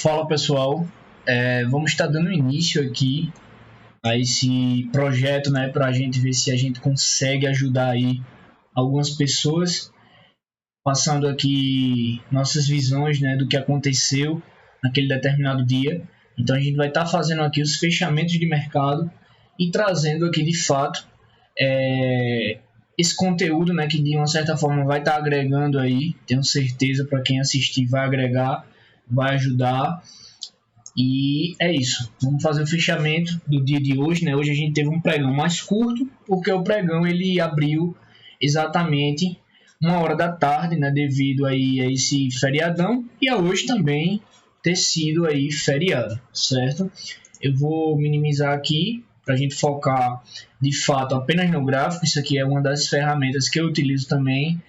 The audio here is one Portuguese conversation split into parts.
Fala pessoal, vamos estar dando início aqui a esse projeto, né, para a gente ver se a gente consegue ajudar aí algumas pessoas, passando aqui nossas visões, né, do que aconteceu naquele determinado dia. Então a gente vai estar fazendo aqui os fechamentos de mercado e trazendo aqui de fato esse conteúdo, né, que de uma certa forma vai estar agregando aí, tenho certeza para quem assistir vai agregar, vai ajudar. E é isso, vamos fazer o fechamento do dia de hoje, né? Hoje a gente teve um pregão mais curto, porque o pregão ele abriu exatamente 1h da tarde, né? Devido aí a esse feriadão e a hoje também ter sido aí feriado, certo? Eu vou minimizar aqui para a gente focar de fato apenas no gráfico. Isso aqui é uma das ferramentas que eu utilizo também,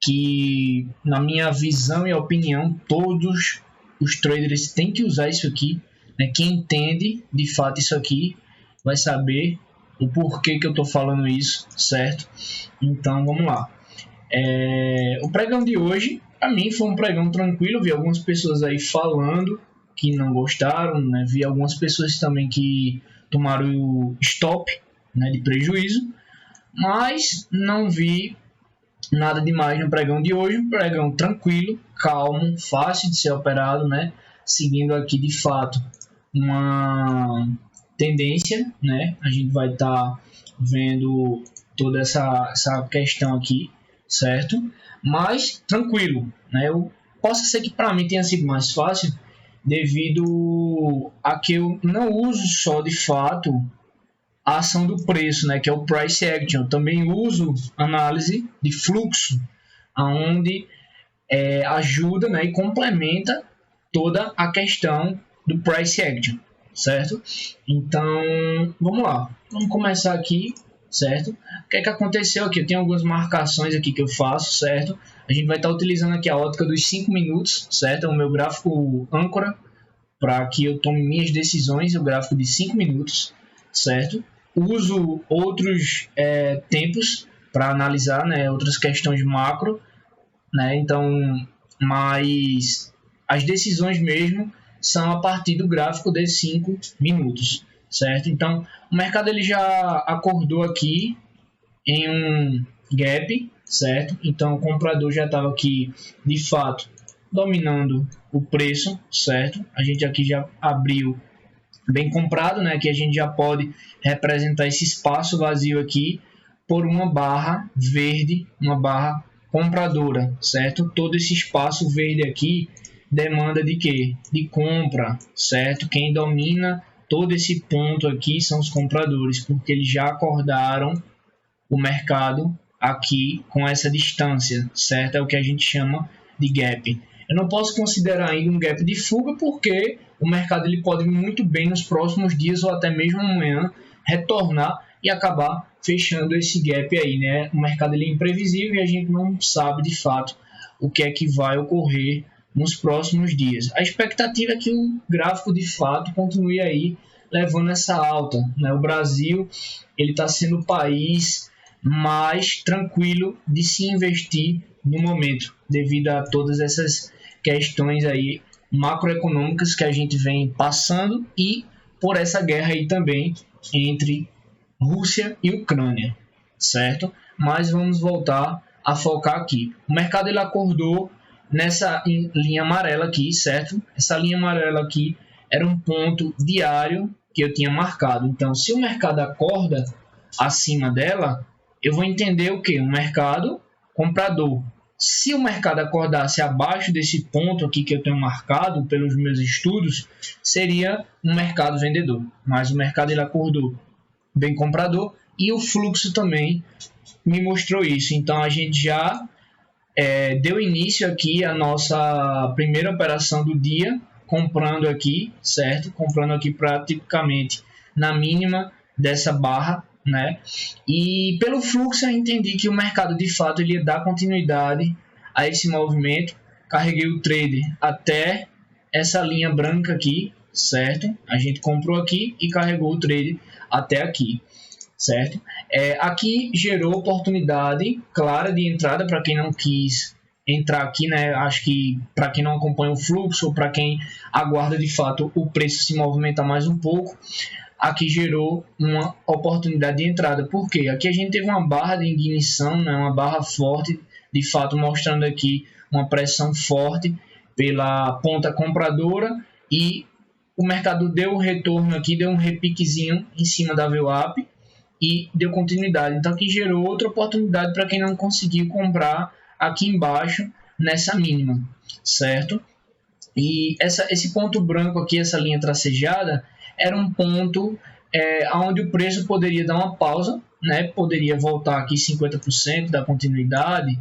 que na minha visão e opinião todos os traders têm que usar isso aqui, né? Quem entende de fato isso aqui vai saber o porquê que eu estou falando isso, certo? Então vamos lá. O pregão de hoje, para mim, foi um pregão tranquilo. Vi algumas pessoas aí falando que não gostaram, né? Vi algumas pessoas também que tomaram o stop, né, de prejuízo, mas não vi nada demais no pregão de hoje. Um pregão tranquilo, calmo, fácil de ser operado, né? Seguindo aqui de fato uma tendência, né? A gente vai estar vendo toda essa questão aqui, certo? Mas tranquilo, né? Possa ser que para mim tenha sido mais fácil devido a que eu não uso só de fato a ação do preço, né, que é o price action. Eu também uso análise de fluxo, onde ajuda, né, e complementa toda a questão do price action, certo? Então, vamos lá. Vamos começar aqui, certo? O que é que aconteceu aqui? Eu tenho algumas marcações aqui que eu faço, certo? A gente vai estar utilizando aqui a ótica dos 5 minutos, certo? É o meu gráfico âncora para que eu tome minhas decisões, o gráfico de 5 minutos, certo? Uso outros tempos para analisar, né, outras questões macro, né? Então, mas as decisões mesmo são a partir do gráfico de 5 minutos, certo? Então, o mercado ele já acordou aqui em um gap, certo? Então, o comprador já estava aqui, de fato, dominando o preço, certo? A gente aqui já abriu bem comprado, né? Que a gente já pode representar esse espaço vazio aqui por uma barra verde, uma barra compradora, certo? Todo esse espaço verde aqui demanda de quê? De compra, certo? Quem domina todo esse ponto aqui são os compradores, porque eles já acordaram o mercado aqui com essa distância, certo? É o que a gente chama de gap. Eu não posso considerar ainda um gap de fuga, porque o mercado ele pode muito bem nos próximos dias ou até mesmo amanhã retornar e acabar fechando esse gap aí, né? O mercado ele é imprevisível e a gente não sabe de fato o que é que vai ocorrer nos próximos dias. A expectativa é que o gráfico de fato continue aí levando essa alta, né? O Brasil ele está sendo o país mais tranquilo de se investir no momento, devido a todas essas questões aí macroeconômicas que a gente vem passando e por essa guerra aí também entre Rússia e Ucrânia, certo? Mas vamos voltar a focar aqui. O mercado ele acordou nessa linha amarela aqui, certo? Essa linha amarela aqui era um ponto diário que eu tinha marcado. Então, se o mercado acorda acima dela, eu vou entender o que? Um mercado comprador. Se o mercado acordasse abaixo desse ponto aqui que eu tenho marcado pelos meus estudos, seria um mercado vendedor. Mas o mercado ele acordou bem comprador e o fluxo também me mostrou isso. Então a gente já deu início aqui a nossa primeira operação do dia, comprando aqui, certo? Comprando aqui praticamente na mínima dessa barra, né? E pelo fluxo eu entendi que o mercado de fato ele ia dar continuidade a esse movimento. Carreguei o trade até essa linha branca aqui, certo? A gente comprou aqui e carregou o trade até aqui, certo? Aqui gerou oportunidade clara de entrada para quem não quis entrar aqui, né? Acho que para quem não acompanha o fluxo ou para quem aguarda de fato o preço se movimentar mais um pouco, aqui gerou uma oportunidade de entrada. Por quê? Aqui a gente teve uma barra de ignição, né? Uma barra forte, de fato mostrando aqui uma pressão forte pela ponta compradora, e o mercado deu o retorno aqui, deu um repiquezinho em cima da VWAP e deu continuidade. Então aqui gerou outra oportunidade para quem não conseguiu comprar aqui embaixo nessa mínima, certo? E esse ponto branco aqui, essa linha tracejada, era um ponto onde o preço poderia dar uma pausa, né? Poderia voltar aqui 50% da continuidade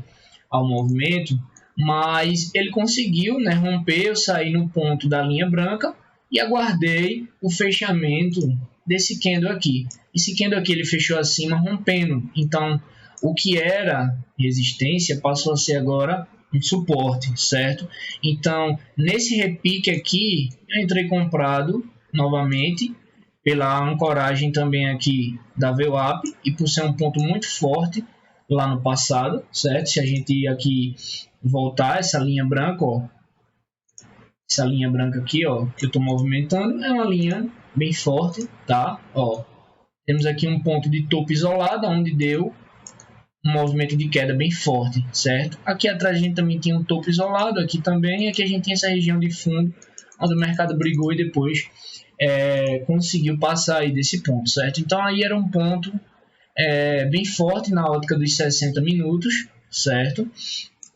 ao movimento, mas ele conseguiu, né, romper. Eu saí no ponto da linha branca e aguardei o fechamento desse candle aqui. Esse candle aqui ele fechou acima rompendo, então o que era resistência passou a ser agora um suporte, certo? Então nesse repique aqui eu entrei comprado novamente pela ancoragem também aqui da VWAP e por ser um ponto muito forte lá no passado, certo? Se a gente aqui voltar essa linha branca, ó, essa linha branca aqui, ó, que eu estou movimentando, é uma linha bem forte, tá? Ó, temos aqui um ponto de topo isolado, onde deu um movimento de queda bem forte, certo? Aqui atrás a gente também tinha um topo isolado, aqui também, e aqui a gente tem essa região de fundo, onde o mercado brigou e depois conseguiu passar aí desse ponto, certo? Então aí era um ponto bem forte na ótica dos 60 minutos, certo?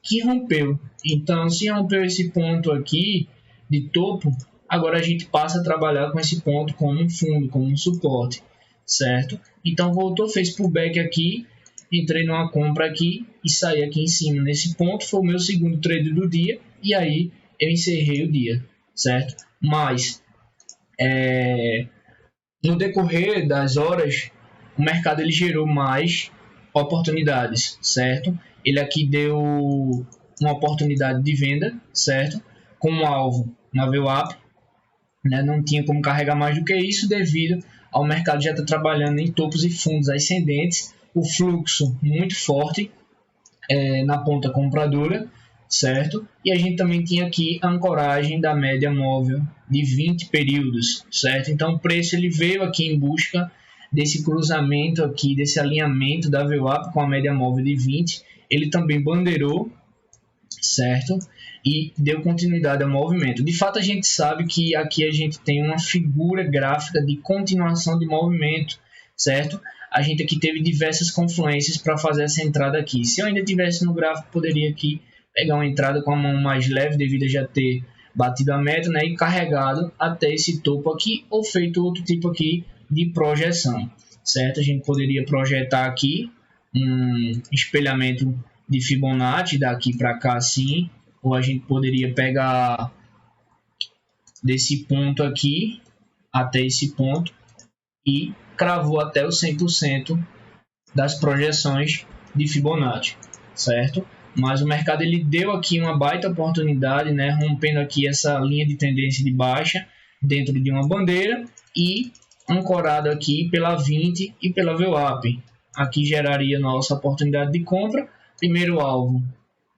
Que rompeu. Então, se rompeu esse ponto aqui de topo, agora a gente passa a trabalhar com esse ponto como um fundo, como um suporte, certo? Então, voltou, fez pullback aqui, entrei numa compra aqui e saí aqui em cima. Nesse ponto foi o meu segundo trade do dia e aí eu encerrei o dia, certo? Mas, no decorrer das horas, o mercado ele gerou mais oportunidades, certo? Ele aqui deu uma oportunidade de venda, certo? Como alvo na VWAP, né? Não tinha como carregar mais do que isso devido ao mercado já estar trabalhando em topos e fundos ascendentes, o fluxo muito forte na ponta compradora, certo? E a gente também tinha aqui a ancoragem da média móvel de 20 períodos, certo? Então o preço ele veio aqui em busca desse cruzamento aqui, desse alinhamento da VWAP com a média móvel de 20, ele também bandeirou, certo? E deu continuidade ao movimento. De fato, a gente sabe que aqui a gente tem uma figura gráfica de continuação de movimento, certo? A gente aqui teve diversas confluências para fazer essa entrada aqui. Se eu ainda tivesse no gráfico, poderia aqui pegar uma entrada com a mão mais leve, devido a já ter batido a meta, né? E carregado até esse topo aqui, ou feito outro tipo aqui de projeção, certo? A gente poderia projetar aqui um espelhamento de Fibonacci daqui para cá assim, ou a gente poderia pegar desse ponto aqui até esse ponto e cravou até o 100% das projeções de Fibonacci, certo? Mas o mercado ele deu aqui uma baita oportunidade, né? Rompendo aqui essa linha de tendência de baixa dentro de uma bandeira e ancorado aqui pela 20 e pela VWAP. Aqui geraria nossa oportunidade de compra. Primeiro alvo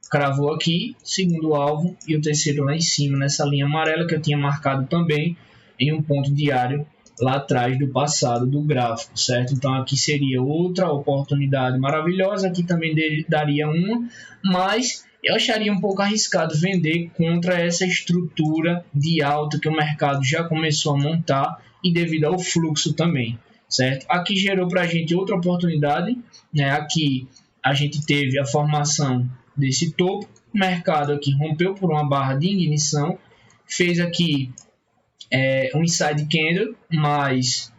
cravou aqui, segundo alvo e o terceiro lá em cima, nessa linha amarela que eu tinha marcado também em um ponto diário lá atrás do passado do gráfico, certo? Então aqui seria outra oportunidade maravilhosa, aqui também daria uma, mas eu acharia um pouco arriscado vender contra essa estrutura de alta que o mercado já começou a montar e devido ao fluxo também, certo? Aqui gerou para a gente outra oportunidade, né? Aqui a gente teve a formação desse topo, o mercado aqui rompeu por uma barra de ignição, fez aqui um inside candle, mas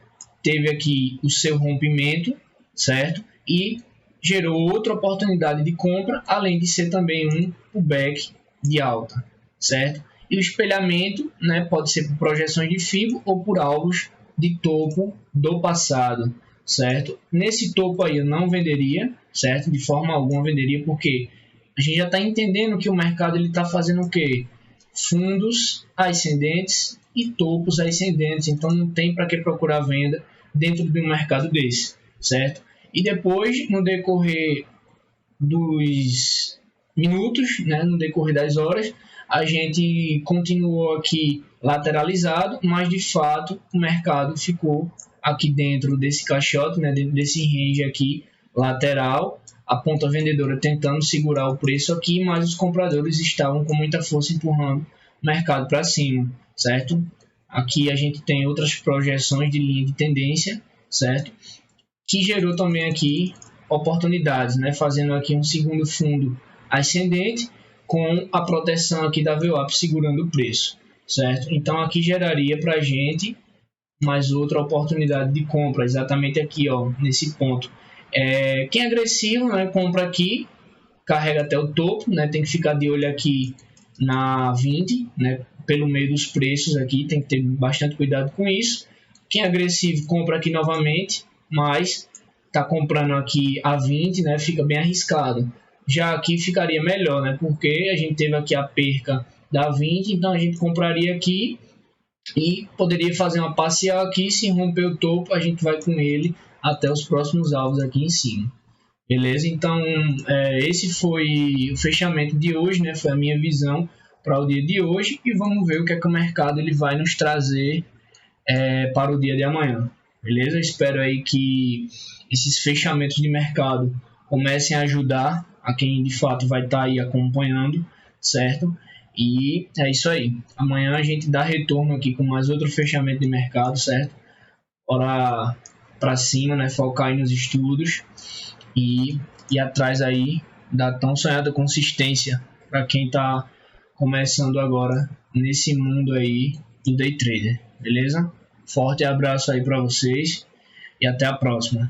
teve aqui o seu rompimento, certo? E gerou outra oportunidade de compra, além de ser também um pullback de alta, certo? E o espelhamento, né, pode ser por projeções de FIBO ou por alvos de topo do passado, certo? Nesse topo aí eu não venderia, certo? De forma alguma venderia, porque a gente já está entendendo que o mercado está fazendo o quê? Fundos ascendentes e topos ascendentes, então não tem para que procurar venda dentro de um mercado desse, certo? E depois, no decorrer minutos, né, no decorrer das horas, a gente continuou aqui lateralizado, mas de fato o mercado ficou aqui dentro desse caixote, né, dentro desse range aqui lateral, a ponta vendedora tentando segurar o preço aqui, mas os compradores estavam com muita força empurrando o mercado para cima, certo? Aqui a gente tem outras projeções de linha de tendência, certo? Que gerou também aqui oportunidades, né? Fazendo aqui um segundo fundo ascendente com a proteção aqui da VWAP segurando o preço, certo? Então aqui geraria para a gente mais outra oportunidade de compra, exatamente aqui, ó, nesse ponto. Quem é agressivo, né, compra aqui, carrega até o topo, né? Tem que ficar de olho aqui na 20, né? Pelo meio dos preços aqui, tem que ter bastante cuidado com isso. Quem é agressivo compra aqui novamente, mas está comprando aqui a 20, né? Fica bem arriscado. Já aqui ficaria melhor, né? Porque a gente teve aqui a perca da 20, então a gente compraria aqui e poderia fazer uma parcial aqui. Se romper o topo, a gente vai com ele até os próximos alvos aqui em cima. Beleza? Então, esse foi o fechamento de hoje, né? Foi a minha visão para o dia de hoje e vamos ver o que é que o mercado ele vai nos trazer para o dia de amanhã. Beleza? Espero aí que esses fechamentos de mercado comecem a ajudar a quem de fato vai estar aí acompanhando, certo? E é isso aí. Amanhã a gente dá retorno aqui com mais outro fechamento de mercado, certo? Bora para cima, né? Focar aí nos estudos e ir atrás aí da tão sonhada consistência para quem está começando agora nesse mundo aí do day trader, beleza? Forte abraço aí para vocês e até a próxima.